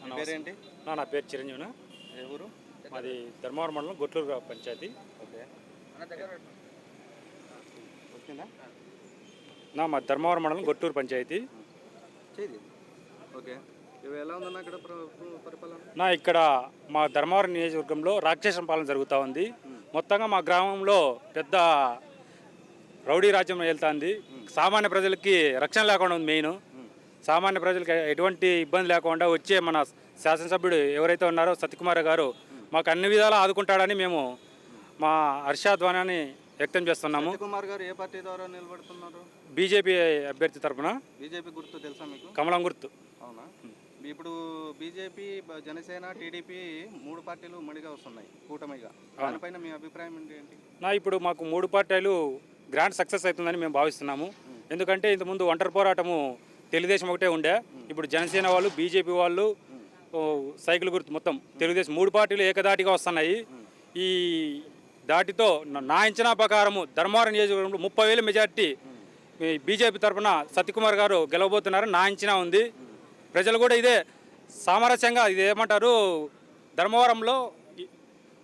మీ పేరేంటి? నా పేరు చిరంజీవి. ఏ ఊరు? మాది ధర్మవరం మండలం గొట్లూరు పంచాయతీ. ఓకే. వచ్చిందా? మా ధర్మవరం మండలం గొట్లూరు పంచాయతీ. చేది. ఓకే. ఇవి ఎలా ఉందన్న ఇక్కడ పరిపాలన? ఇక్కడ మా ధర్మవరం నియోజకవర్గంలో రాక్షస పాలన జరుగుతూ ఉంది. మొత్తంగా మా గ్రామంలో పెద్ద రౌడీ రాజ్యం వెళ్తుంది. సామాన్య ప్రజలకి రక్షణ లేకుండా ఉంది. మెయిన్ సామాన్య ప్రజలకి ఎటువంటి ఇబ్బంది లేకుండా వచ్చే మన శాసనసభ్యుడు ఎవరైతే ఉన్నారో సత్యకుమార్ గారు మాకు అన్ని విధాలా ఆదుకుంటాడని మేము మా హర్షాధ్వానాన్ని వ్యక్తం చేస్తున్నాము. సత్యకుమార్ గారు ఏ పార్టీ ద్వారా నిలబడుతున్నారు? బీజేపీ అభ్యర్థి తరఫున. బీజేపీ గుర్తు తెలుసా మీకు? కమలం గుర్తు. అవునా? ఇప్పుడు బీజేపీ, జనసేన, టీడీపీ 3 పార్టీలు ఉమ్మడిగా వస్తున్నాయి కూటమిగా. దానిపైన మీ అభిప్రాయం ఏంటి? ఇప్పుడు మాకు 3 పార్టీలు గ్రాండ్ సక్సెస్ అవుతుందని మేము భావిస్తున్నాము. ఎందుకంటే ఇంతకుముందు ఒంటరి పోరాటము తెలుగుదేశం ఒకటే ఉండే. ఇప్పుడు జనసేన వాళ్ళు, బీజేపీ వాళ్ళు, సైకిల్ గుర్తు, మొత్తం తెలుగుదేశం 3 పార్టీలు ఏకదాటిగా వస్తున్నాయి. ఈ దాటితో నా అంచనా ప్రకారము ధర్మవరం నియోజకవర్గంలో 30,000 మెజార్టీ బీజేపీ తరఫున సత్యకుమార్ గారు గెలవబోతున్నారు నా అంచనా ఉంది. ప్రజలు కూడా ఇదే సామరస్యంగా, ఇది ఏమంటారు, ధర్మవరంలో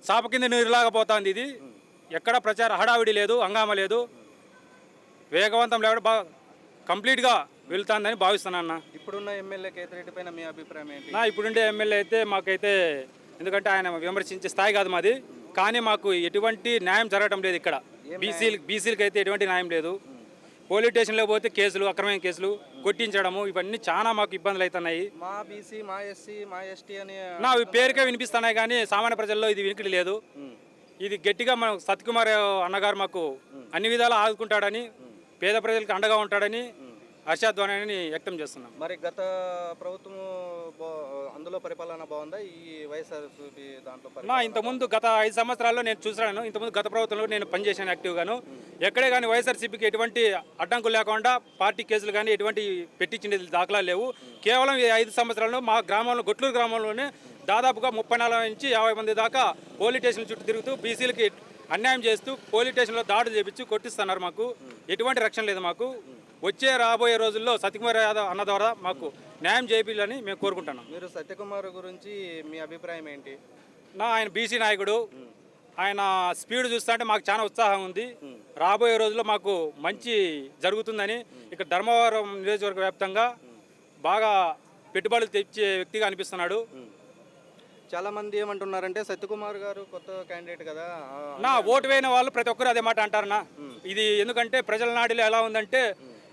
చాప కింద నీరులాగా పోతుంది. ఇది ఎక్కడ ప్రచార హడావిడి లేదు, హంగామా లేదు, వేగవంతం లేకుండా బాగా కంప్లీట్గా వెళ్తుందని భావిస్తున్నాను. ఇప్పుడున్న ఎమ్మెల్యే కేతిరెడ్డి పైన మీ అభిప్రాయం ఏంటి? ఇప్పుడుండే ఎమ్మెల్యే అయితే మాకైతే, ఎందుకంటే ఆయన విమర్శించే స్థాయి కాదు మాది, కానీ మాకు ఎటువంటి న్యాయం జరగడం లేదు. ఇక్కడ బీసీలకి అయితే ఎటువంటి న్యాయం లేదు. పోలీస్ స్టేషన్లో పోతే కేసులు, అక్రమమైన కేసులు, కొట్టించడము, ఇవన్నీ చాలా మాకు ఇబ్బందులు అవుతున్నాయి. మా బీసీ, మా ఎస్సీ, మా ఎస్టీ అని పేరుకే వినిపిస్తున్నాయి, కానీ సామాన్య ప్రజల్లో ఇది వినికిడి లేదు. ఇది గట్టిగా మన సత్యకుమార్ అన్నగారు మాకు అన్ని విధాలా ఆదుకుంటాడని, పేద ప్రజలకు అండగా ఉంటాడని హర్షాధ్వానాన్ని వ్యక్తం చేస్తున్నాం. మరి గత ప్రభుత్వం అందులో పరిపాలన బాగుందా? ఈ వైఎస్ఆర్సీపీ దాంట్లో ఇంతకుముందు గత 5 సంవత్సరాల్లో నేను చూసాను. ఇంతకుముందు గత ప్రభుత్వంలో నేను పనిచేశాను యాక్టివ్గాను. ఎక్కడే కానీ వైఎస్ఆర్సీపీకి ఎటువంటి అడ్డంకులు లేకుండా పార్టీ కేసులు కానీ ఎటువంటి పెట్టించిన దాఖలాలు లేవు. కేవలం ఈ 5 సంవత్సరాల్లో మా గ్రామంలో, గొట్లూరు గ్రామంలోనే దాదాపుగా 34 నుంచి 50 మంది దాకా పోలీస్ స్టేషన్ చుట్టూ తిరుగుతూ బీసీలకి అన్యాయం చేస్తూ పోలీస్ స్టేషన్లో దాడులు చేపించి కొట్టిస్తున్నారు. మాకు ఎటువంటి రక్షణ లేదు. మాకు రాబోయే రోజుల్లో సత్యకుమార్ యాదవ్ అన్న ద్వారా మాకు న్యాయం చేయాలని మేము కోరుకుంటున్నాం. మీరు సత్యకుమార్ గురించి మీ అభిప్రాయం ఏంటి? ఆయన బీసీ నాయకుడు. ఆయన స్పీడ్ చూస్తుంటే మాకు చాలా ఉత్సాహం ఉంది. రాబోయే రోజుల్లో మాకు మంచి జరుగుతుందని, ఇక్కడ ధర్మవరం నియోజకవర్గ వ్యాప్తంగా బాగా పెట్టుబడులు తెచ్చే వ్యక్తిగా అనిపిస్తున్నాడు. చాలా మంది ఏమంటున్నారంటే సత్యకుమార్ గారు కొత్త క్యాండిడేట్ కదా, ఓటు వేయని వాళ్ళు ప్రతి ఒక్కరు అదే మాట అంటారన్నా. ఇది ఎందుకంటే ప్రజల నాడిలో ఎలా ఉందంటే,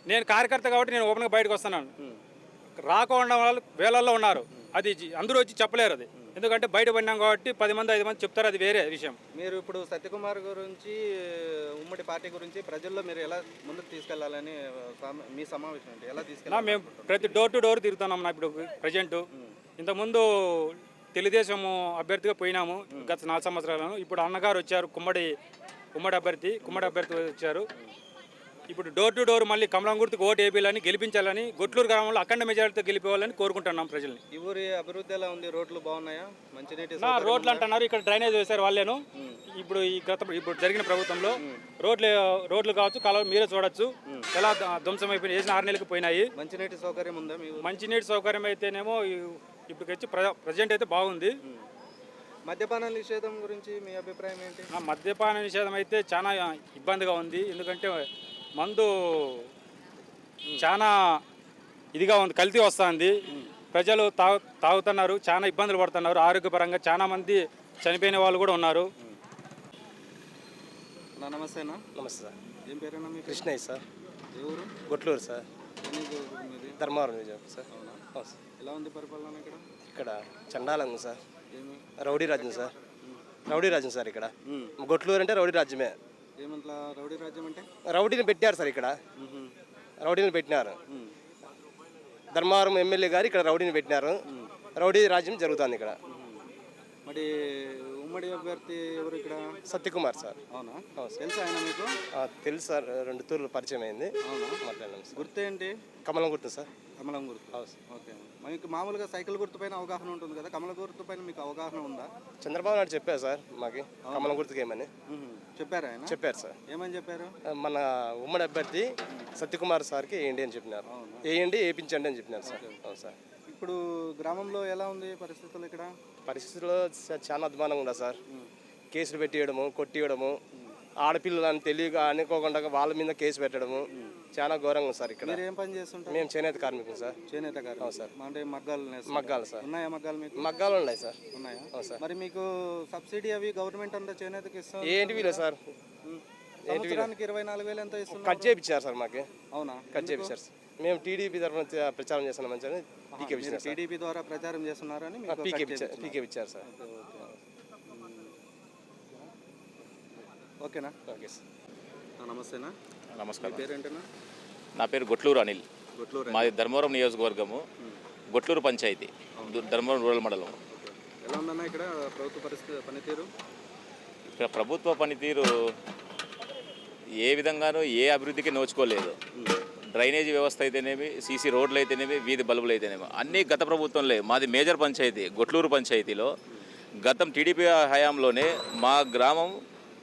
నేను కార్యకర్త కాబట్టి నేను ఓపెన్గా బయటకు వస్తున్నాను. రాకుండా వాళ్ళు వేలల్లో ఉన్నారు. అది అందరూ వచ్చి చెప్పలేరు. అది ఎందుకంటే బయట పడినాం కాబట్టి 10 మంది 5 మంది చెప్తారు, అది వేరే విషయం. మీరు ఇప్పుడు సత్యకుమార్ గురించి, ఉమ్మడి పార్టీ గురించి ప్రజల్లో మీరు ఎలా ముందుకు తీసుకెళ్లాలని మీ సమావేశం ఏంటి? ఎలా తీసుకెళ్ళాలి? మేము ప్రతి డోర్ టు డోర్ తిరుగుతున్నాం. ఇప్పుడు ప్రజెంట్, ఇంతకుముందు తెలుగుదేశం అభ్యర్థిగా పోయినాము గత 4 సంవత్సరాలను. ఇప్పుడు అన్నగారు వచ్చారు, ఉమ్మడి అభ్యర్థి వచ్చారు. ఇప్పుడు డోర్ టు డోర్ మళ్ళీ కమలం గుర్తుకు ఓటు వేయాలని, గెలిపించాలని, గొట్లూరు గ్రామంలో అఖండ మెజారిటీతో గెలిపేవాలని కోరుకుంటున్నాం ప్రజల్ని. ఈ ఊరి అభివృద్ధి ఎలా ఉంది? రోడ్లు బాగున్నాయా? మంచినీటి రోడ్లు అంటున్నారు, ఇక్కడ డ్రైనేజ్ వేశారు వాళ్ళేను. ఇప్పుడు ఇప్పుడు జరిగిన ప్రభుత్వంలో రోడ్లు కావచ్చు, కాలువలు మీరే చూడొచ్చు ఎలా ధ్వంసం అయిపోయినాయి. వేసిన 6 నెలలకు పోయినాయి. మంచినీటి సౌకర్యం ఉందా? మంచినీటి సౌకర్యం అయితేనేమో ఇప్పుడు వచ్చి ప్రజెంట్ అయితే బాగుంది. మద్యపాన నిషేధం గురించి మీ అభిప్రాయం ఏంటి? మద్యపాన నిషేధం అయితే చాలా ఇబ్బందిగా ఉంది. ఎందుకంటే మందు చాలా ఇదిగా ఉంది, కల్తీ వస్తుంది. ప్రజలు తాగుతున్నారు, చాలా ఇబ్బందులు పడుతున్నారు. ఆరోగ్యపరంగా చాలా మంది చనిపోయిన వాళ్ళు కూడా ఉన్నారు. నమస్తేనా? నమస్తే సార్. ఏం పేరేనా మీ? కృష్ణయ్య సార్. ఏ ఊరు? గొట్లూరు సార్. ధర్మవరం నియోజకవర్గం సార్. ఎలా ఉంది పరిపాలన ఇక్కడ? ఇక్కడ చండాలంగా సార్. రౌడీ రాజ్యం సార్. రౌడీ రాజ్యం సార్ ఇక్కడ. గొట్లూరు అంటే రౌడీ రాజ్యమే. ఏమంటా రౌడీ రాజ్యం అంటే? రౌడీని పెట్టారు సార్ ఇక్కడ. రౌడీని పెట్టినారు. ధర్మవరం ఎమ్మెల్యే గారు ఇక్కడ రౌడీని పెట్టినారు. రౌడీ రాజ్యం జరుగుతుంది ఇక్కడ. మరి ఉమ్మడి అభ్యర్థి ఎవరు ఇక్కడ? సత్యకుమార్ సార్. అవునా? తెలుసా ఆయన మీకు? తెలుసు సార్, 2 తూర్లు పరిచయం అయింది. అవునా? మాట్లాడాను సార్. గుర్తు ఏంటి? కమలం గుర్తు సార్. కమలం గుర్తు. ఓకే. మీకు మామూలుగా సైకిల్ గుర్తు పైన అవగాహన ఉంటుంది కదా, కమల గుర్తు పైన మీకు అవగాహన ఉందా? చంద్రబాబు నాయుడు చెప్పారు సార్ మాకి కమలం గుర్తుకి ఏమని చెప్పారు. ఆయన చెప్పారు సార్. ఏమని చెప్పారు? మన ఉమ్మడి అభ్యర్థి సత్యకుమార్ సార్కి వేయండి అని చెప్పినారు. వేయండి, వేయించండి అని చెప్పినారు సార్. అవును సార్. ఇప్పుడు గ్రామంలో ఎలా ఉంది పరిస్థితులు ఇక్కడ? పరిస్థితుల్లో చాలా అధ్వానంగా ఉందా సార్. కేసులు పెట్టేయడము, కొట్టియడము, ఆడపిల్లలని తెలియక అనుకోకుండా వాళ్ళ మీద కేసు పెట్టడము చాలా ఘోరంగా ఉంది సార్ ఇక్కడ. మీరు ఏం పని చేస్తుంటారు? మేము చేనేత కార్మికులు సార్. చేనేత గారు సార్. అంటే మగ్గాలు మగ్గాలు సార్. ఉన్నాయా మగ్గాలు మీకు? మగ్గాలు ఉన్నాయి సార్. ఉన్నాయా? సార్. మరి మీకు సబ్సిడీ అవి గవర్నమెంట్ అంతా చేనేతకి ఇస్తారు? ఏంటివి లేదు సార్. సంవత్సరానికి 24,000 ఎంత ఇస్తున్నారు? కట్ చేయించారు సార్ మాకు. అవునా? కట్ చేయించారు సార్. మేము టీడీపీ తరఫున ప్రచారం చేస్తున్నాం మంచిగా పీకే ఇచ్చారు సార్. టీడీపీ ద్వారా ప్రచారం చేస్తున్నారని మీకు పీకే కట్ చేయించారు. పీకే ఇచ్చారు సార్. ఓకేనా? Okay sir. నమస్తేనా? నమస్కారం. పేరేంటనా? నా పేరు గొట్లూరు అనిల్. గుట్లూరు. మాది ధర్మవరం నియోజకవర్గము, గొట్లూరు పంచాయతీ, ధర్మవరం రూరల్ మండలం. ఎలా ఉందన్నా ఇక్కడ ప్రభుత్వ పరిస్థితి పనితీరు? ఇక్కడ ప్రభుత్వ పనితీరు ఏ విధంగానూ ఏ అభివృద్ధికి నోచుకోలేదు. డ్రైనేజీ వ్యవస్థ అయితేనేమి, సీసీ రోడ్లు అయితేనేమి, వీధి బల్బులు అయితేనేమి అన్నీ గత ప్రభుత్వంలో. మాది మేజర్ పంచాయతీ గొట్లూరు పంచాయతీలో గతం టీడీపీ హయాంలోనే మా గ్రామం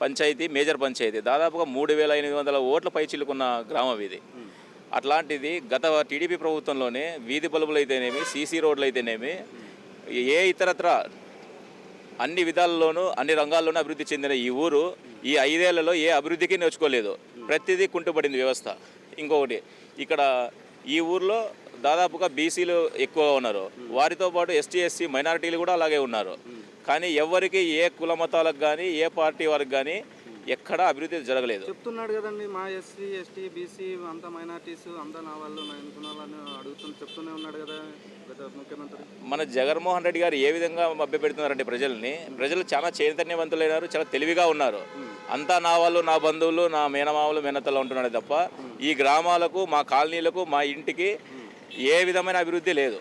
పంచాయతీ మేజర్ పంచాయతీ దాదాపుగా 3,800 ఓట్ల పై చిలుకున్న గ్రామం ఇది. అట్లాంటిది గత టీడీపీ ప్రభుత్వంలోనే వీధి బల్బులు అయితేనేమి, సీసీ రోడ్లు అయితేనేమి, ఏ ఇతరత్ర అన్ని విధాలలోనూ అన్ని రంగాల్లోనూ అభివృద్ధి చెందిన ఈ ఊరు ఈ 5 ఏళ్లలో ఏ అభివృద్ధికి నేర్చుకోలేదు. ప్రతిదీ కుంటుపడింది వ్యవస్థ. ఇంకొకటి, ఇక్కడ ఈ ఊర్లో దాదాపుగా బీసీలు ఎక్కువగా ఉన్నారు. వారితో పాటు ఎస్టీ ఎస్సీ మైనారిటీలు కూడా అలాగే ఉన్నారు. కానీ ఎవరికి ఏ కుల మతాలకు కానీ ఏ పార్టీ వారికి కానీ ఎక్కడా అభివృద్ధి జరగలేదు. చెప్తున్నాడు కదండి, మా ఎస్సీ ఎస్టీ బీసీ అంతా మైనార్టీస్ అంతా నా వాళ్ళు అనుకున్నాలని చెప్తూనే ఉన్నాడు కదా గత ముఖ్యమంత్రి. మన జగన్మోహన్ రెడ్డి గారు ఏ విధంగా మభ్యపెడుతున్నారంటే ప్రజలు చాలా చైతన్యవంతులైనారు, చాలా తెలివిగా ఉన్నారు. అంతా నా వాళ్ళు, నా బంధువులు, నా మేనమామలు, మేనత్తలు ఉంటున్నాడు తప్ప ఈ గ్రామాలకు, మా కాలనీలకు, మా ఇంటికి ఏ విధమైన అభివృద్ధి లేదు.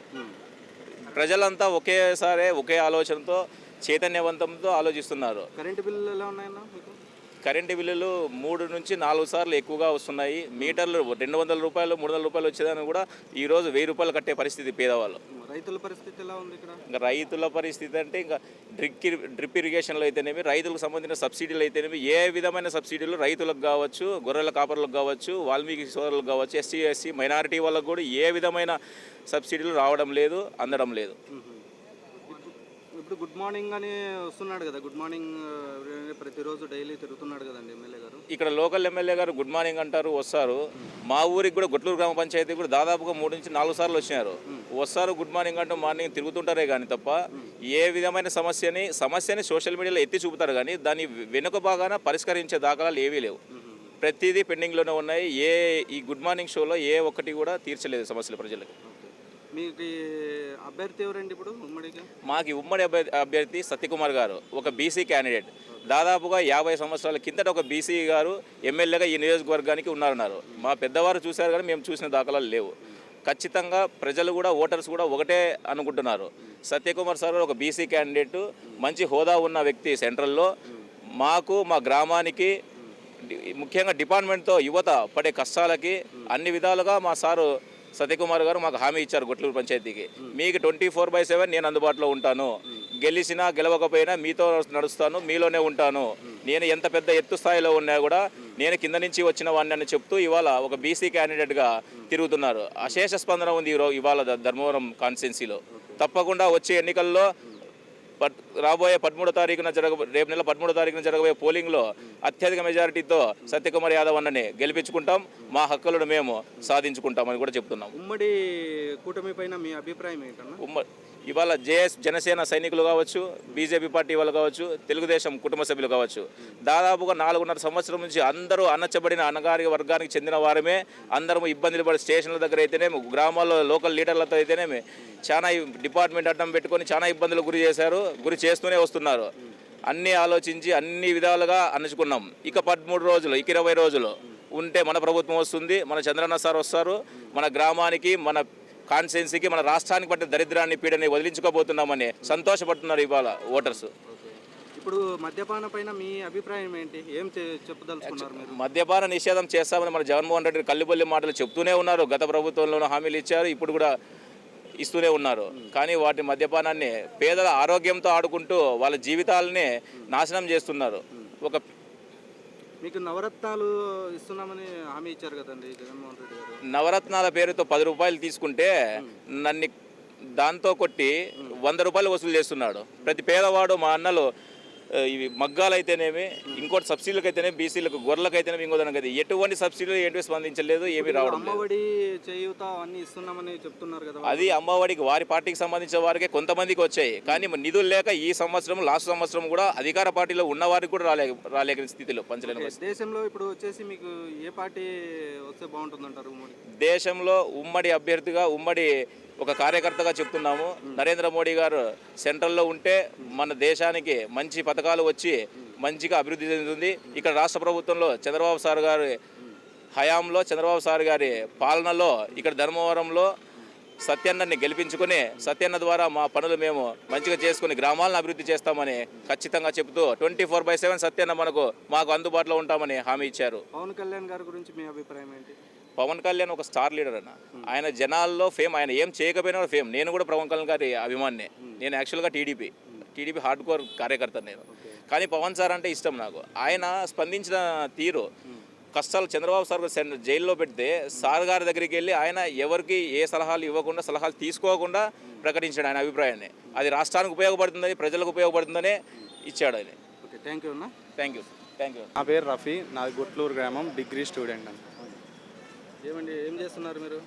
ప్రజలంతా ఒకేసారి ఒకే ఆలోచనతో చైతన్యవంతంతో ఆలోచిస్తున్నారు. కరెంటు బిల్లులు ఎలా ఉన్నాయన్నా మీకు? కరెంటు బిల్లులు 3 నుంచి 4 సార్లు ఎక్కువగా వస్తున్నాయి. మీటర్లు 200 రూపాయలు 300 రూపాయలు వచ్చేదాన్ని కూడా ఈరోజు 1000 రూపాయలు కట్టే పరిస్థితి పేదవాళ్ళు. రైతుల పరిస్థితి ఎలా ఉంది ఇక్కడ? ఇంకా రైతుల పరిస్థితి అంటే ఇంకా డ్రిప్ ఇరిగేషన్లో అయితేనేమి, రైతులకు సంబంధించిన సబ్సిడీలు అయితేనేమి, ఏ విధమైన సబ్సిడీలు రైతులకు కావచ్చు, గొర్రెల కాపర్లకు కావచ్చు, వాల్మీకి సోదరులకు కావచ్చు, ఎస్సీ ఎస్సీ మైనారిటీ వాళ్ళకు కూడా ఏ విధమైన సబ్సిడీలు రావడం లేదు, అందడం లేదు. ఇప్పుడు గుడ్ మార్నింగ్ అని వస్తున్నాడు కదా, గుడ్ మార్నింగ్ ప్రతిరోజు డైలీ తిరుగుతున్నాడు కదండి ఎమ్మెల్యే గారు. ఇక్కడ లోకల్ ఎమ్మెల్యే గారు గుడ్ మార్నింగ్ అంటారు, వస్తారు. మా ఊరికి కూడా గొట్లూరు గ్రామ పంచాయతీ కూడా దాదాపుగా 3 నుంచి 4 సార్లు వచ్చినారు. వస్తారు, గుడ్ మార్నింగ్ అంటూ మార్నింగ్ తిరుగుతుంటారే కానీ తప్ప ఏ విధమైన సమస్యని సోషల్ మీడియాలో ఎత్తి చూపుతారు కానీ దాన్ని వెనుక బాగాన పరిష్కరించే దాఖలాలు ఏవీ లేవు. ప్రతిదీ పెండింగ్లోనే ఉన్నాయి. ఈ గుడ్ మార్నింగ్ షోలో ఏ ఒక్కటి కూడా తీర్చలేదు సమస్యలు ప్రజలకు. మీకు అభ్యర్థి ఎవరండి ఇప్పుడు ఉమ్మడిగా? మాకు ఉమ్మడి అభ్యర్థి సత్యకుమార్ గారు, ఒక బీసీ క్యాండిడేట్. దాదాపుగా 50 సంవత్సరాల కిందట ఒక బీసీ గారు ఎమ్మెల్యేగా ఈ నియోజకవర్గానికి ఉన్నారు. మా పెద్దవారు చూశారు కానీ మేము చూసిన దాఖలాలు లేవు. ఖచ్చితంగా ప్రజలు కూడా, ఓటర్స్ కూడా ఒకటే అనుకుంటున్నారు. సత్యకుమార్ సార్ ఒక బీసీ క్యాండిడేట్, మంచి హోదా ఉన్న వ్యక్తి సెంట్రల్లో. మాకు, మా గ్రామానికి, ముఖ్యంగా డిపార్ట్మెంట్తో యువత పడే కష్టాలకి అన్ని విధాలుగా మా సారు సత్యకుమార్ గారు మాకు హామీ ఇచ్చారు. గొట్లూరు పంచాయతీకి మీకు 24/7 నేను అందుబాటులో ఉంటాను, గెలిచినా గెలవకపోయినా మీతో నడుస్తాను, మీలోనే ఉంటాను, నేను ఎంత పెద్ద ఎత్తు స్థాయిలో ఉన్నా కూడా నేను కింద నుంచి వచ్చిన వాడిని అని చెప్తూ ఇవాళ ఒక బీసీ క్యాండిడేట్గా తిరుగుతున్నారు. అశేష స్పందన ఉంది ఇవాళ ధర్మవరం కాన్స్టిట్యున్సీలో. తప్పకుండా వచ్చే ఎన్నికల్లో రాబోయే 13వ తారీఖున రేపు నెల 13వ తారీఖున జరగబోయే పోలింగ్లో అత్యధిక మెజారిటీతో సత్యకుమార్ యాదవ్ అన్నని గెలిపించుకుంటాం, మా హక్కులను మేము సాధించుకుంటామని కూడా చెప్తున్నాం. ఉమ్మడి కూటమి పైన మీ అభిప్రాయం ఏంటన్నా? ఇవాళ జనసేన సైనికులు కావచ్చు, బీజేపీ పార్టీ వాళ్ళు కావచ్చు, తెలుగుదేశం కుటుంబ సభ్యులు కావచ్చు, దాదాపుగా 4.5 సంవత్సరం నుంచి అందరూ అణచబడిన అణగారిక వర్గానికి చెందిన వారమే. అందరూ ఇబ్బందులు పడి స్టేషన్ల దగ్గర అయితేనేమి, గ్రామాల్లో లోకల్ లీడర్లతో అయితేనేమి చాలా డిపార్ట్మెంట్ అడ్డం పెట్టుకొని చాలా ఇబ్బందులు గురి చేస్తూనే వస్తున్నారు. అన్నీ ఆలోచించి అన్ని విధాలుగా అణచుకున్నాం. ఇక 13 రోజులు, ఇక 20 రోజులు ఉంటే మన ప్రభుత్వం వస్తుంది, మన చంద్రన్న సార్ వస్తారు, మన గ్రామానికి, మన కాన్స్టిట్యున్సీకి, మన రాష్ట్రానికి పట్టిన దరిద్రాన్ని, పీడని వదిలించుకోబోతున్నామని సంతోషపడుతున్నారు ఇవాళ ఓటర్స్. ఇప్పుడు మద్యపాన పైన మీ అభిప్రాయం ఏంటి? ఏం చెప్పదలుచుకున్నారు మీరు? మద్యపాన నిషేధం చేస్తామని మన జగన్మోహన్ రెడ్డి కల్లిబొల్లి మాటలు చెప్తూనే ఉన్నారు. గత ప్రభుత్వంలోనూ హామీలు ఇచ్చారు, ఇప్పుడు కూడా ఇస్తూనే ఉన్నారు. కానీ వాటి మద్యపానాన్ని పేదల ఆరోగ్యంతో ఆడుకుంటూ వాళ్ళ జీవితాలని నాశనం చేస్తున్నారు. మీకు నవరత్నాలు ఇస్తున్నామని హామీ ఇచ్చారు కదండి జగన్మోహన్ రెడ్డి గారు. నవరత్నాల పేరుతో 10 రూపాయలు తీసుకుంటే దాంతో కొట్టి 100 రూపాయలు వసూలు చేస్తున్నాడు. ప్రతి పేదవాడు మా అన్నలు ఇవి మగ్గాలు అయితేనేమి, ఇంకోటి సబ్సిడీలకు అయితేనేమి, బీసీలకు గొర్రెలకు అయితేనేమి, ఇంకో దానికి ఎటువంటి సబ్సిడీలు ఏంటి స్పందించలేదు, ఏమీ రావడం లేదు. అమ్మఒడి చేయూత అన్ని ఇస్తున్నామని చెప్తున్నారు కదా. అది అమ్మఒడికి వారి పార్టీకి సంబంధించిన వారికే కొంతమందికి వచ్చాయి, కానీ నిధులు లేక ఈ సంవత్సరం లాస్ట్ సంవత్సరం కూడా అధికార పార్టీలో ఉన్న వారికి కూడా రాలేని స్థితిలో పంచలేని పరిస్థితి. దేశంలో ఇప్పుడు వచ్చేసి మీకు ఏ పార్టీ వస్తే బాగుంటుందంటారు? దేశంలో ఉమ్మడి అభ్యర్థిగా ఉమ్మడి ఒక కార్యకర్తగా చెప్తున్నాము. నరేంద్ర మోడీ గారు సెంట్రల్లో ఉంటే మన దేశానికి మంచి పథకాలు వచ్చి మంచిగా అభివృద్ధి చెందుతుంది. ఇక్కడ రాష్ట్ర ప్రభుత్వంలో చంద్రబాబు సార్ గారి హయాంలో, చంద్రబాబు సార్ గారి పాలనలో ఇక్కడ ధర్మవరంలో సత్యన్నని గెలిపించుకొని సత్యన్న ద్వారా మా పనులు మేము మంచిగా చేసుకుని గ్రామాలను అభివృద్ధి చేస్తామని ఖచ్చితంగా చెబుతూ 24/7 సత్యన్న మాకు అందుబాటులో ఉంటామని హామీ ఇచ్చారు. పవన్ కళ్యాణ్ గారి గురించి మీ అభిప్రాయం ఏంటి? పవన్ కళ్యాణ్ ఒక స్టార్ లీడర్ అన్న. ఆయన జనాల్లో ఫేమ్, ఆయన ఏం చేయకపోయినా ఫేమ్. నేను కూడా పవన్ కళ్యాణ్ గారి అభిమానినే. నేను యాక్చువల్గా టీడీపీ హార్డ్ కోర్ కార్యకర్త నేను. కానీ పవన్ సార్ అంటే ఇష్టం నాకు. ఆయన స్పందించిన తీరు, కష్టాలు చంద్రబాబు సార్ జైల్లో పెడితే సార్ గారి దగ్గరికి వెళ్ళి ఆయన ఎవరికి ఏ సలహాలు ఇవ్వకుండా, సలహాలు తీసుకోకుండా ప్రకటించాడు ఆయన అభిప్రాయాన్ని. అది రాష్ట్రానికి ఉపయోగపడుతుందని, ప్రజలకు ఉపయోగపడుతుందనే ఇచ్చాడు ఆయన. ఓకే, థ్యాంక్ యూ అన్న. Thank you. నా పేరు రఫీ, నాది గుట్లూరు గ్రామం, డిగ్రీ స్టూడెంట్ అని. ఏమండి, ఏం చేస్తున్నారు మీరు?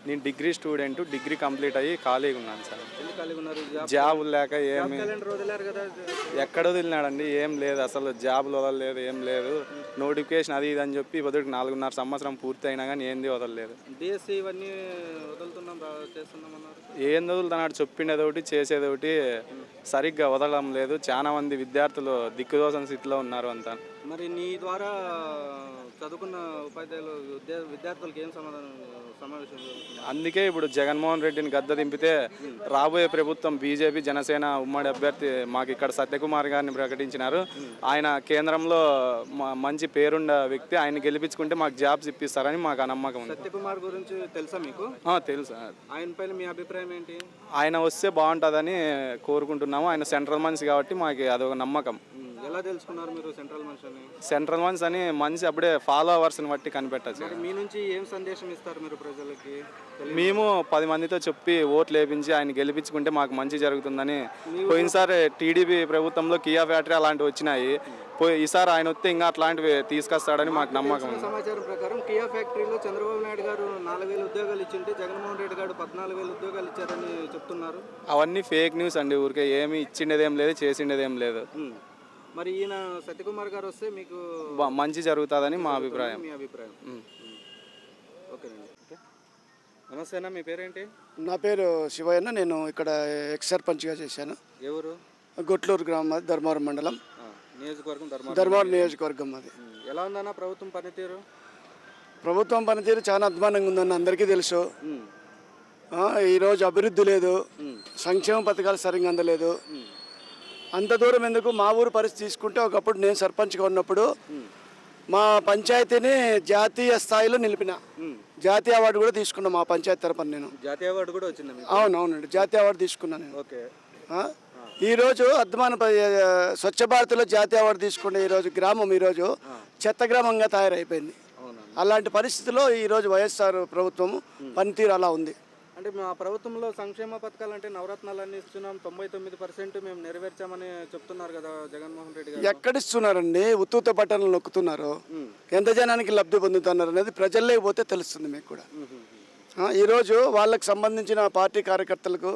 నేను డిగ్రీ స్టూడెంట్, డిగ్రీ కంప్లీట్ అయ్యి ఖాళీగా ఉన్నాను సార్. ఎందుకు ఖాళీగా ఉన్నారు? జాబ్ లేక ఏమి క్యాలెండర్ వదిలేరు కదా. ఎక్కడ వదిలినాడండి, ఏం లేదు అసలు, జాబులు వదలలేదు, ఏం లేదు. నోటిఫికేషన్ అది ఇది అని చెప్పి ఇప్పటికి 4.5 సంవత్సరం పూర్తి అయినా కానీ ఏంది వదలలేదు. డిఎస్సి ఇవన్నీ వదులుతున్నాం చేస్తున్నాం అన్నారు. ఏం వదులుతున్నాడు, చెప్పిండేది ఒకటి చేసేది ఒకటి, సరిగ్గా వదలడం లేదు. చాలా మంది విద్యార్థులు దిక్కుదోసన స్థితిలో ఉన్నారు అంతా. మరి నీ ద్వారా చదువుకున్న ఉపాధ్యాయులు విద్యార్థులకు ఏం సమావేశం జరుగుతుంది? అందుకే ఇప్పుడు జగన్మోహన్ రెడ్డిని గద్ద దింపితే రాబోయే ప్రభుత్వం బీజేపీ జనసేన ఉమ్మడి అభ్యర్థి మాకు ఇక్కడ సత్యకుమార్ గారిని ప్రకటించినారు. ఆయన కేంద్రంలో మంచి పేరున్న వ్యక్తి, ఆయన గెలిపించుకుంటే మాకు జాబ్స్ ఇప్పిస్తారని మాకు నమ్మకం ఉంది. సత్యకుమార్ గురించి తెలుసా మీకు? తెలుసు. ఆయన పైన మీ అభిప్రాయం ఏంటి? ఆయన వస్తే బాగుంటుందని కోరుకుంటున్నాము. ఆయన సెంట్రల్ మనిషి కాబట్టి మాకు అదొక నమ్మకం. ఎలా తెలుసుకున్నారు మీరు సెంట్రల్ మనిషి అని? సెంట్రల్ మనిషి అని మనిషి అప్పుడే ఫాలోవర్స్ని బట్టి కనిపెట్టచ్చు. మీ నుంచి ఏం సందేశం ఇస్తారు మీరు ప్రజలకి? మేము 10 మందితో చెప్పి ఓట్లు వేయించి ఆయన గెలిపించుకుంటే మాకు మంచి జరుగుతుందని. పోయినసారి టీడీపీ ప్రభుత్వంలో కియా ఫ్యాక్టరీ అలాంటివి వచ్చినాయి. ఈసారి ఆయన వస్తే ఇంకా అట్లాంటివి తీసుకొస్తాడని మాకు నమ్మకం ఉంది. సమాచారం ప్రకారం కియా ఫ్యాక్టరీలో చంద్రబాబు నాయుడు గారు 4,000 ఉద్యోగాలు ఇచ్చింటే జగన్మోహన్ రెడ్డి గారు 14,000 ఉద్యోగాలు ఇచ్చారని చెప్తున్నారు. అవన్నీ ఫేక్ న్యూస్ అండి. ఊరికే ఏమి ఇచ్చిండేదేం లేదు, చేసిండేదేం లేదు. మరి ఈయన సత్యకుమార్ గారు వస్తే మీకు మంచి జరుగుతుందని మా అభిప్రాయం. మీ అభిప్రాయం. ఓకేనండి. నమస్తే అన్న, మీ పేరేంటి? నా పేరు శివయ్య. నేను ఇక్కడ ఎక్స్ సర్పంచ్గా చేశాను. ఎవరు? గొట్లూరు గ్రామం, ధర్మవరం మండలం, నియోజకవర్గం ధర్మవరం నియోజకవర్గం. అది ఎలా ఉందన్న ప్రభుత్వం పనితీరు? ప్రభుత్వం పనితీరు చాలా అధ్వానంగా ఉందన్న అందరికీ తెలుసు. ఈరోజు అభివృద్ధి లేదు, సంక్షేమ పథకాలు సరిగ్గా అందలేదు. అంత దూరం ఎందుకు, మా ఊరు పరిస్థితి తీసుకుంటే ఒకప్పుడు నేను సర్పంచ్గా ఉన్నప్పుడు మా పంచాయతీని జాతీయ స్థాయిలో నిలిపిన. జాతీయ అవార్డు కూడా తీసుకున్నాను మా పంచాయతీ తరపున. నేను జాతీయ అవార్డు కూడా వచ్చింది? అవునవునండి, జాతీయ అవార్డు తీసుకున్నాను నేను. ఓకే. ఈరోజు అద్మాన స్వచ్ఛ భారత్లో జాతీయ అవార్డు తీసుకునే ఈరోజు గ్రామం ఈరోజు చెత్త గ్రామంగా తయారైపోయింది. అలాంటి పరిస్థితుల్లో ఈరోజు వైఎస్ఆర్ ప్రభుత్వం పనితీరు అలా ఉంది. అంటే మా ప్రభుత్వంలో సంక్షేమ పథకాలు అంటే నవరత్నాలు అన్ని ఇస్తున్నాం, 99% మేము నెరవేర్చామని చెప్తున్నారు కదా జగన్మోహన్ రెడ్డి గారు. ఎక్కడిస్తున్నారండి? ఉత్తుత బట్టలు నొక్కుతున్నారు. ఎంత జనానికి లబ్ధి పొందుతున్నారు అనేది ప్రజల్లోకి పోతే తెలుస్తుంది మీకు కూడా. ఈరోజు వాళ్ళకి సంబంధించిన పార్టీ కార్యకర్తలకు,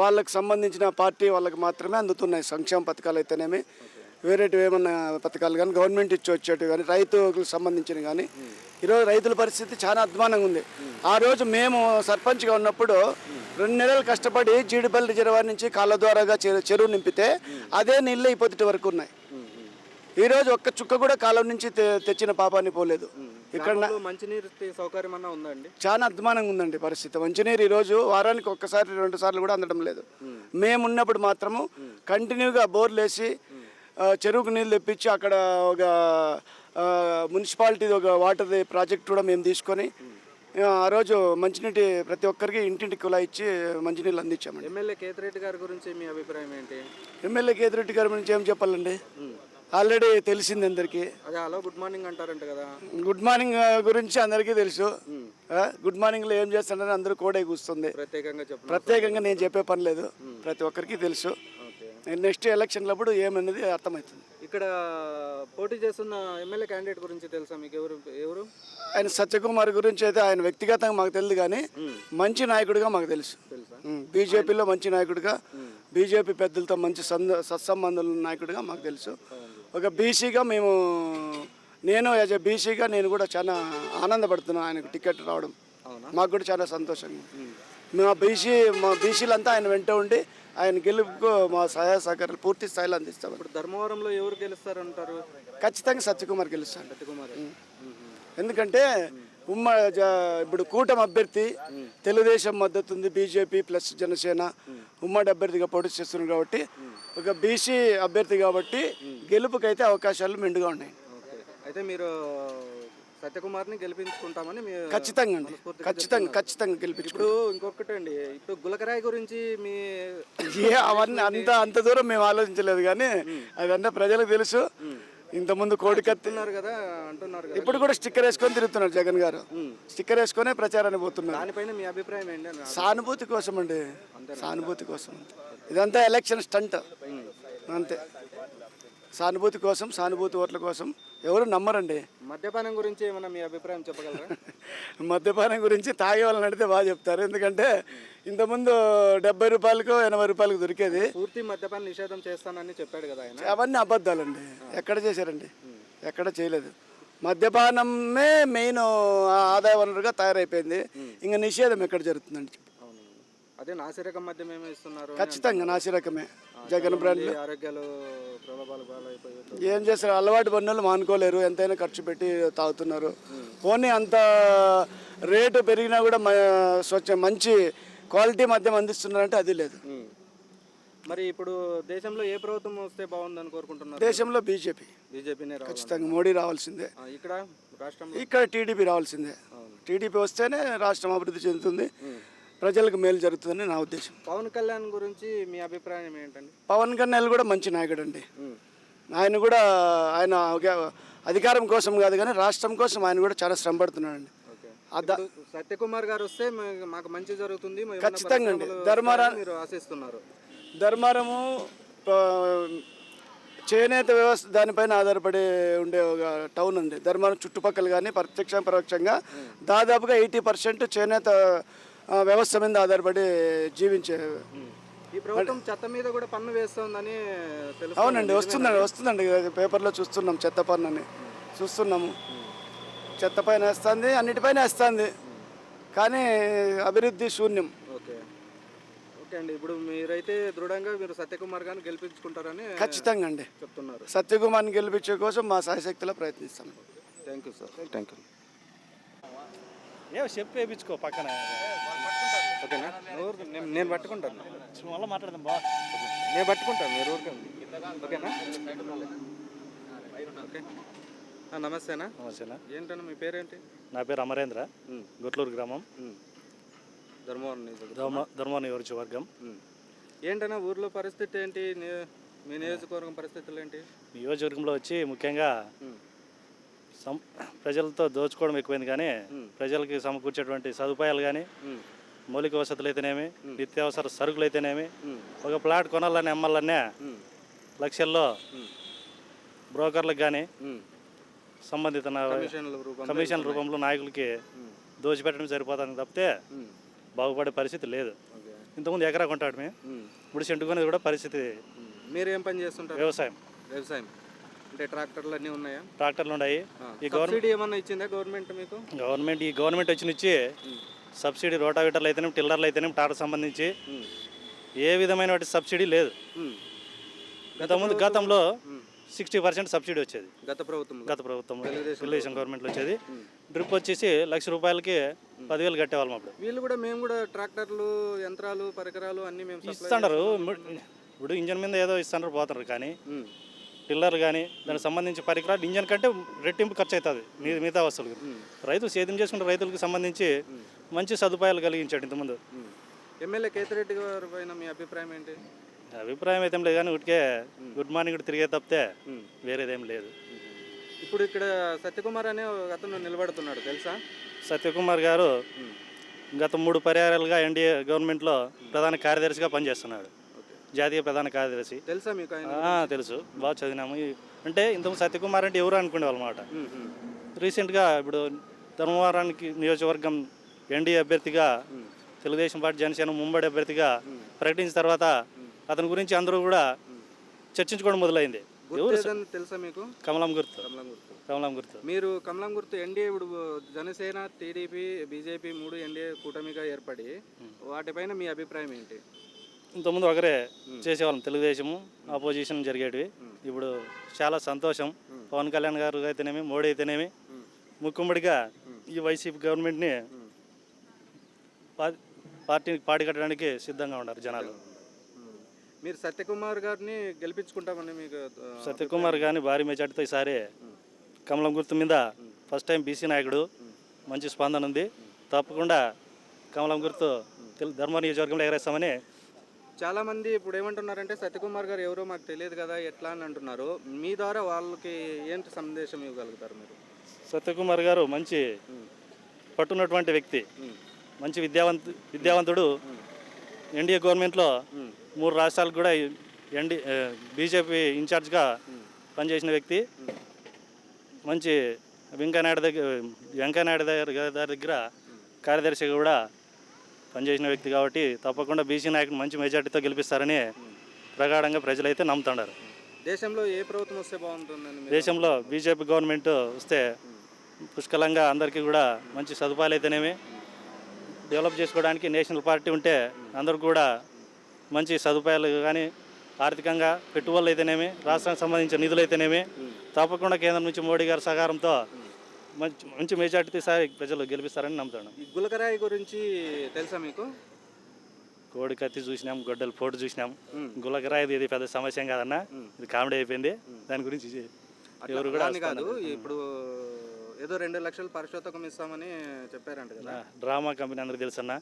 వాళ్ళకి సంబంధించిన పార్టీ వాళ్ళకి మాత్రమే అందుతున్నాయి సంక్షేమ పథకాలు అయితేనేమి, వేరేటివి ఏమన్నా పథకాలు కానీ గవర్నమెంట్ ఇచ్చి వచ్చేటివి కానీ, రైతులకు సంబంధించిన కానీ. ఈరోజు రైతుల పరిస్థితి చాలా అధ్వానంగా ఉంది. ఆ రోజు మేము సర్పంచ్గా ఉన్నప్పుడు 2 నెలలు కష్టపడి జీడిపల్లి రిజర్వాయర్ నుంచి కాళ్ళ ద్వారాగా చెరువు నింపితే అదే నీళ్ళు ఇప్పటి వరకు ఉన్నాయి. ఈరోజు ఒక్క చుక్క కూడా కాలం నుంచి తెచ్చిన పాపాన్ని పోలేదు. ఇక్కడ మంచినీరు సౌకర్యం అన్నా ఉందండి? చాలా అధ్వానంగా ఉందండి పరిస్థితి. మంచినీరు ఈరోజు వారానికి 1-2 సార్లు కూడా అందడం లేదు. మేము ఉన్నప్పుడు మాత్రము కంటిన్యూగా బోర్లు వేసి చెరువుకు నీళ్ళు తెప్పించి అక్కడ ఒక మున్సిపాలిటీ ఒక వాటర్ ప్రాజెక్ట్ కూడా మేము తీసుకొని ఆ రోజు మంచినీటి ప్రతి ఒక్కరికి ఇంటింటి కుళాయి ఇచ్చి మంచినీళ్ళు అందించామండి. ఎమ్మెల్యే కేతిరెడ్డి గారి గురించి మీ అభిప్రాయం ఏంటి? ఎమ్మెల్యే కేతిరెడ్డి గారి గురించి ఏం చెప్పాలండి, ఆల్రెడీ తెలిసింది అందరికీ. అదే హలో గుడ్ మార్నింగ్ అంటారంట కదా. గుడ్ మార్నింగ్ గురించి అందరికీ తెలుసు. గుడ్ మార్నింగ్లో ఏం చేస్తాడని అందరూ కోడే కూస్తుంది. ప్రత్యేకంగా నేను చెప్పే పని లేదు, ప్రతి ఒక్కరికి తెలుసు. నెక్స్ట్ ఎలక్షన్లప్పుడు ఏమన్నది అర్థమవుతుంది. ఇక్కడ పోటీ చేస్తున్న ఎమ్మెల్యే క్యాండిడేట్ గురించి తెలుసా మీకు? ఎవరు ఆయన సత్యకుమార్ గురించి అయితే ఆయన వ్యక్తిగతంగా మాకు తెలియదు, కానీ మంచి నాయకుడిగా మాకు తెలుసు. బీజేపీలో మంచి నాయకుడిగా, బీజేపీ పెద్దలతో మంచి సత్సంబంధాలు ఉన్న నాయకుడిగా మాకు తెలుసు. ఒక బీసీగా నేను యాజ్ ఎ బీసీగా నేను కూడా చాలా ఆనందపడుతున్నాను ఆయనకు టికెట్ రావడం. మాకు కూడా చాలా సంతోషంగా. మా బీసీలంతా ఆయన వెంట ఉండి ఆయన గెలుపుకు మా సహాయ సహకారాలు పూర్తి స్థాయిలో అందిస్తాం. ఇప్పుడు ధర్మవరంలో ఎవరు గెలుస్తారంటారు? ఖచ్చితంగా సత్యకుమార్ గెలుస్తాడు. ఎందుకంటే ఇప్పుడు కూటమి అభ్యర్థి తెలుగుదేశం మద్దతు ఉంది, బీజేపీ ప్లస్ జనసేన ఉమ్మడి అభ్యర్థిగా పోటీ చేస్తున్నారు కాబట్టి, ఒక బీసీ అభ్యర్థి కాబట్టి గెలుపుకైతే అవకాశాలు మెండుగా ఉన్నాయి. అయితే మీరు సత్యకుమార్ని గెలిపించుకుంటామని ఖచ్చితంగా అండి, ఖచ్చితంగా గెలిపించు. ఇప్పుడు ఇంకొకటి అండి, ఇప్పుడు గులకరాయి గురించి మీ అవన్నీ అంత దూరం మేము ఆలోచించలేదు, కానీ అదంతా ప్రజలకు తెలుసు. ఇంతకుముందు కోడికత్తి కదా అంటున్నారు కదా, ఇప్పుడు కూడా స్టిక్కర్ వేసుకొని తిరుగుతున్నారు జగన్ గారు. స్టిక్కర్ వేసుకొనే ప్రచారాన్ని పోతున్నారు. దానిపైన మీ అభిప్రాయం ఏంటి? సానుభూతి కోసం అండి, సానుభూతి కోసం. ఇదంతా ఎలక్షన్ స్టంట్ అంతే. సానుభూతి కోసం, సానుభూతి ఓట్ల కోసం. ఎవరు నమ్మరండి. మద్యపానం గురించి ఏమన్నా మీ అభిప్రాయం చెప్పగలరా? మద్యపానం గురించి తాగే వాళ్ళని అడిగితే బాగా చెప్తారు. ఎందుకంటే ఇంతకుముందు 70 రూపాయలకు 80 రూపాయలకు దొరికేది. పూర్తి మద్యపాన నిషేధం చేస్తానని చెప్పాడు కదా ఆయన. అవన్నీ అబద్ధాలండి. ఎక్కడ చేశారండి? ఎక్కడ చేయలేదు. మద్యపానమే మెయిన్ ఆదాయ వనరుగా తయారైపోయింది. ఇంకా నిషేధం ఎక్కడ జరుగుతుందండి? అదే నాసిరకం మద్యం ఏమి ఇస్తున్నారు? ఖచ్చితంగా నాసిరకమే. జగన్ బ్రాండ్లు ఆరోగ్యాలు ప్రలోభాలు బాగాలైపోయి ఏం చేస్తారు? అలవాటు పన్నులు మానుకోలేరు, ఎంతైనా ఖర్చు పెట్టి తాగుతున్నారు. పోనీ అంత రేటు పెరిగినా కూడా మంచి క్వాలిటీ మద్యం అందిస్తున్నారంటే అది లేదు. మరి ఇప్పుడు దేశంలో ఏ ప్రభుత్వం వస్తే బాగుందని కోరుకుంటున్నారు? దేశంలో బీజేపీనే ఖచ్చితంగా మోడీ రావాల్సిందే. ఇక్కడ రాష్ట్రంలో ఇక్కడ టీడీపీ రావాల్సిందే. టీడీపీ వస్తేనే రాష్ట్రం అభివృద్ధి చెందుతుంది, ప్రజలకు మేలు జరుగుతుందని నా ఉద్దేశం. పవన్ కళ్యాణ్ గురించి మీ అభిప్రాయం ఏంటండి? పవన్ కళ్యాణ్ కూడా మంచి నాయకుడు అండి. ఆయన కూడా అధికారం కోసం కాదు కానీ రాష్ట్రం కోసం ఆయన కూడా చాలా శ్రమ పడుతున్నాడండి. సత్యకుమార్ గారు వస్తే మాకు మంచి జరుగుతుంది ఖచ్చితంగా అండి. ధర్మారావు ఆశిస్తున్నారు. ధర్మారము చేనేత వ్యవస్థ దానిపైన ఆధారపడి ఉండే ఒక టౌన్ అండి ధర్మారం. చుట్టుపక్కల కానీ ప్రత్యక్ష పరోక్షంగా దాదాపుగా 80% చేనేత వ్యవస్థ మీద ఆధారపడి జీవించే. ఈ ప్రభుత్వం చెత్త మీద కూడా పన్ను వేస్తుందని తెలుసు. అవునండి, వస్తుందండి పేపర్లో చూస్తున్నాం. చెత్త పన్ను అని చూస్తున్నాము. చెత్త పైన వేస్తుంది, అన్నిటిపైన వేస్తుంది, కానీ అభివృద్ధి శూన్యం. ఓకే అండి. ఇప్పుడు మీరైతే దృఢంగా మీరు సత్యకుమార్ గారిని గెలిపించుకుంటారని ఖచ్చితంగా అండి చెప్తున్నారు. సత్యకుమార్ని గెలిపించే కోసం మా సాయశక్తిలో ప్రయత్నిస్తాం. Thank you sir. Thank you. చెప్పు వేయించుకో పక్కన. ఓకేనా? నేను పట్టుకుంటాను. మళ్ళీ మాట్లాడదాం బా. నేను పట్టుకుంటాను, మీరు ఊరికే. ఓకేనా? ఓకే. నమస్తేనా? నమస్తేనా. ఏంటన్నా మీ పేరేంటి? నా పేరు అమరేంద్ర, గుట్లూరు గ్రామం, ధర్మవరం నియోజకవర్గం. ఏంటన్నా ఊర్లో పరిస్థితి ఏంటి? మీ నియోజకవర్గం పరిస్థితులు ఏంటి? నియోజకవర్గంలో వచ్చి ముఖ్యంగా ప్రజలతో దోచుకోవడం ఎక్కువైంది, కానీ ప్రజలకి సమకూర్చేటువంటి సదుపాయాలు కానీ, మౌలిక వసతులు అయితేనేమి, నిత్యావసర సరుకులు అయితేనేమి, ఒక ప్లాట్ కొనాలని అమ్మాలనే లక్షల్లో బ్రోకర్లకు కానీ సంబంధిత కమిషన్ల రూపంలో నాయకులకి దోచిపెట్టడం సరిపోతుంది తప్పితే బాగుపడే పరిస్థితి లేదు. ఇంతకుముందు ఎకరా కొంటాడు మేము, ఇప్పుడు సెంటు కొనేది కూడా పరిస్థితి. మీరు ఏం పని చేస్తుంటారు? వ్యవసాయం. అంటే ట్రాక్టర్లు అన్నీ ఉన్నాయా? ట్రాక్టర్లు ఉన్నాయి. ఈ గవర్నమెంట్ ఏమన్నా ఇచ్చిందా గవర్నమెంట్ మీకు? గవర్నమెంట్ వచ్చి సబ్సిడీ రోటావేటర్లు అయితేనేమి, టిల్లర్లు అయితేనేమి, టాటా సంబంధించి ఏ విధమైన సబ్సిడీ లేదు. గతంలో 60% సబ్సిడీ వచ్చేది గత ప్రభుత్వంలో తెలుగుదేశం గవర్నమెంట్లో వచ్చేది. డ్రిప్ వచ్చేసి ₹1,00,000 10,000 కట్టేవాళ్ళం అప్పుడు. వీళ్ళు కూడా మేము కూడా ట్రాక్టర్లు, యంత్రాలు, పరికరాలు అన్నీ మేము ఇస్తున్నారు. ఇప్పుడు ఇంజన్ మీద ఏదో ఇస్తున్నారు పోతున్నారు, కానీ టిల్లర్ కానీ దానికి సంబంధించి పరికరాలు ఇంజన్ కంటే రెట్టింపు ఖర్చు అవుతుంది మిగతా వస్తువులు. రైతులు సేద్యం చేసుకుంటే రైతులకు సంబంధించి మంచి సదుపాయాలు కలిగించాడు ఇంతకుముందు. ఎమ్మెల్యే కేతిరెడ్డి గారి పైన మీ అభిప్రాయం ఏంటి? అభిప్రాయం అయితే లేదు కానీ ఉడికే గుడ్ మార్నింగ్ కూడా తిరిగే తప్పితే వేరేదేం లేదు. ఇప్పుడు ఇక్కడ సత్యకుమార్ అనే ఒక అతను నిలబడుతున్నాడు తెలుసా? సత్యకుమార్ గారు గత 3 పర్యాయాలుగా ఎన్డీఏ గవర్నమెంట్లో ప్రధాన కార్యదర్శిగా పనిచేస్తున్నాడు. జాతీయ ప్రధాన కార్యదర్శి. తెలుసా మీకు ఆయన? తెలుసు, బాగా చదివినాము. అంటే ఇంతకు సత్యకుమార్ అంటే ఎవరు అనుకునేవాళ్ళు అన్నమాట. రీసెంట్గా ఇప్పుడు ధర్మవరానికి నియోజకవర్గం ఎన్డీఏ అభ్యర్థిగా తెలుగుదేశం పార్టీ జనసేన ఉమ్మడి అభ్యర్థిగా ప్రకటించిన తర్వాత అతని గురించి అందరూ కూడా చర్చించుకోవడం మొదలైంది. తెలుసా మీకు? కమలం గుర్తు. కమలం గుర్తు. మీరు కమలం గుర్తు ఎన్డీఏ ఇప్పుడు జనసేన, టీడీపీ, బీజేపీ 3 ఎన్డీఏ కూటమిగా ఏర్పడి వాటిపైన మీ అభిప్రాయం ఏంటి? ఇంతకుముందు ఒకరే చేసేవాళ్ళం, తెలుగుదేశము ఆపోజిషన్ జరిగేటివి. ఇప్పుడు చాలా సంతోషం. పవన్ కళ్యాణ్ గారు అయితేనేమి, మోడీ అయితేనేమి ముక్కుమ్మడిగా ఈ వైసీపీ గవర్నమెంట్ని పార్టీని పాడికట్టడానికి సిద్ధంగా ఉన్నారు జనాలు. మీరు సత్యకుమార్ గారిని గెలిపించుకుంటామని మీకు? సత్యకుమార్ గారిని భారీ మెజార్టీతో ఈసారి కమలం గుర్తు మీద ఫస్ట్ టైం బీసీ నాయకుడు, మంచి స్పందన ఉంది. తప్పకుండా కమలం గుర్తు ధర్మ నియోజకవర్గంలో ఎగరేస్తామని. చాలామంది ఇప్పుడు ఏమంటున్నారంటే సత్యకుమార్ గారు ఎవరో మాకు తెలియదు కదా ఎట్లా అని అంటున్నారు. మీ ద్వారా వాళ్ళకి ఏంటి సందేశం ఇవ్వగలుగుతారు మీరు? సత్యకుమార్ గారు మంచి పట్టున్నటువంటి వ్యక్తి, మంచి విద్యావంతుడు. ఎన్డీఏ గవర్నమెంట్లో 3 రాష్ట్రాలకు కూడా బీజేపీ ఇన్ఛార్జ్గా పనిచేసిన వ్యక్తి. మంచి వెంకయ్యనాయుడు దగ్గర కార్యదర్శిగా కూడా పనిచేసిన వ్యక్తి కాబట్టి తప్పకుండా బీసీ నాయకుడు మంచి మెజార్టీతో గెలిపిస్తారని ప్రగాఢంగా ప్రజలైతే నమ్ముతున్నారు. దేశంలో ఏ ప్రభుత్వం వస్తే బాగుంటుందని? దేశంలో బీజేపీ గవర్నమెంట్ వస్తే పుష్కలంగా అందరికీ కూడా మంచి సదుపాయాలు అయితేనేమి, డెవలప్ చేసుకోవడానికి నేషనల్ పార్టీ ఉంటే అందరికి కూడా మంచి సదుపాయాలు కానీ, ఆర్థికంగా పెట్టుబడులు అయితేనేమి, రాష్ట్రానికి సంబంధించిన నిధులు అయితేనేమి తప్పకుండా కేంద్రం నుంచి మోడీ గారి సహకారంతో మంచి మెజార్టీతో సారి ప్రజలు గెలిపిస్తారని నమ్ముతాను. ఈ గులకరాయి గురించి తెలుసా మీకు? కోడి కత్తి చూసినాం, గొడ్డలు పోటు చూసినాం. గులకరాయి ఇది పెద్ద సమస్య కాదన్నా, ఇది కామెడీ అయిపోయింది. దాని గురించి ఎవరు కూడా కాదు. ఇప్పుడు ఏదో 2 లక్షలు పరిశోధకం ఇస్తామని చెప్పారంట కదా. డ్రామా కంపెనీ అందరికి తెలుసన్నా,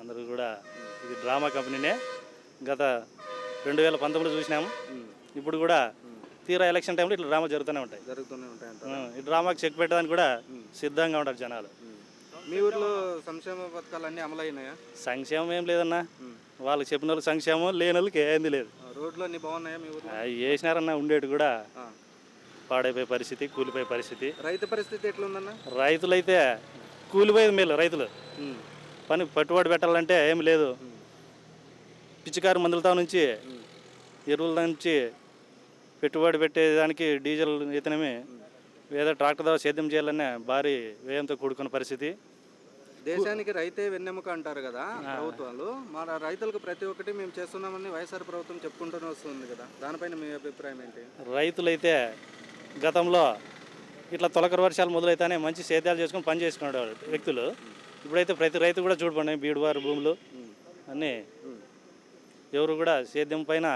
అందరూ కూడా ఇది డ్రామా కంపెనీనే. గత 2019 చూసినాము. ఇప్పుడు కూడా తీరా ఎలక్షన్ టైంలో ఇట్లా డ్రామా జరుగుతూనే ఉంటాయి. ఈ డ్రామాకి చెక్ పెట్టడానికి కూడా సిద్ధంగా ఉంటారు జనాలు. మీ ఊర్లో సంక్షేమ పథకాలు అన్నీ అమలైనాయా? సంక్షేమం ఏం లేదన్నా, వాళ్ళకి చెప్పిన వాళ్ళకి సంక్షేమం, లేని వాళ్ళకి ఏంది లేదు. రోడ్లు అన్నీ బాగున్నాయా మీ ఊర్లో? వేసినారన్నా, ఉండేటి కూడా పాడైపోయే పరిస్థితి, కూలిపోయే పరిస్థితి. రైతు పరిస్థితి ఎట్లుందన్న? రైతులైతే కూలిపోయేది మేలు. రైతులు పని పట్టుబడి పెట్టాలంటే ఏం లేదు. పిచ్చికారు మందులతో నుంచి, ఎరువుల నుంచి పెట్టుబడి పెట్టేదానికి డీజిల్ అయితేనేమి, ఏదో ట్రాక్టర్ ద్వారా సేద్యం చేయాలనే భారీ వ్యయంతో కూడుకున్న పరిస్థితి. దేశానికి రైతే వెన్నెముక అంటారు కదా ప్రభుత్వాలు. మన రైతులకు ప్రతి ఒక్కటి మేము చేస్తున్నామని వైఎస్ఆర్ ప్రభుత్వం చెప్పుకుంటూనే వస్తుంది కదా, దానిపైన మీ అభిప్రాయం ఏంటి? రైతులైతే గతంలో ఇట్లా తొలకరి వర్షాలు మొదలైతేనే మంచి సేద్యాలు చేసుకొని పని చేసుకునేవాడు వ్యక్తులు. ఇప్పుడైతే ప్రతి రైతు కూడా చూడబడి బీడువారు భూములు అన్నీ, ఎవరు కూడా సేద్యం పైన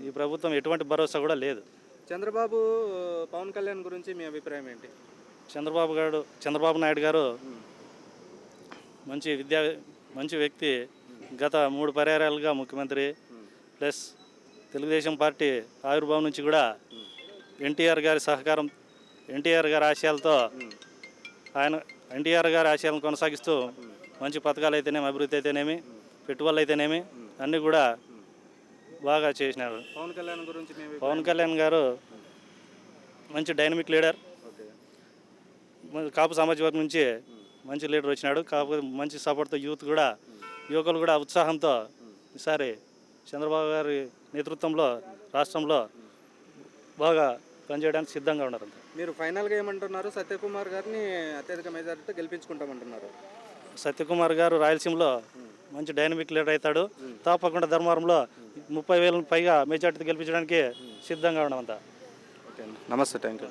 ఈ ప్రభుత్వం ఎటువంటి భరోసా కూడా లేదు. చంద్రబాబు, పవన్ కళ్యాణ్ గురించి మీ అభిప్రాయం ఏంటి? చంద్రబాబు నాయుడు గారు మంచి వ్యక్తి. గత 3 పర్యాయాలుగా ముఖ్యమంత్రి, ప్లస్ తెలుగుదేశం పార్టీ ఆవిర్భావం నుంచి కూడా ఎన్టీఆర్ గారి సహకారం, ఎన్టీఆర్ గారి ఆశయాలతో ఎన్టీఆర్ గారి ఆశయాలను కొనసాగిస్తూ మంచి పథకాలు అయితేనేమి, అభివృద్ధి అయితేనేమి, పెట్టుబడులు అయితేనేమి అన్నీ కూడా బాగా చేసినారు. పవన్ కళ్యాణ్ గారు మంచి డైనమిక్ లీడర్. కాపు సామాజిక వర్గం నుంచి మంచి లీడర్ వచ్చినాడు. కాకపోతే మంచి సపోర్ట్తో యువకులు కూడా ఉత్సాహంతో ఈసారి చంద్రబాబు గారి నేతృత్వంలో రాష్ట్రంలో బాగా పనిచేయడానికి సిద్ధంగా ఉన్నారు. మీరు ఫైనల్గా ఏమంటున్నారు? సత్యకుమార్ గారిని అత్యధిక మెజారిటీతో గెలిపించుకుంటామంటున్నారు. సత్యకుమార్ గారు రాయలసీమలో మంచి డైనమిక్ లీడర్ అవుతాడు. తప్పకుండా ధర్మవరంలో 30,000 పైగా మెజార్టీతో గెలిపించడానికి సిద్ధంగా ఉన్నామంతా. ఓకే అండి, నమస్తే, థ్యాంక్ యూ.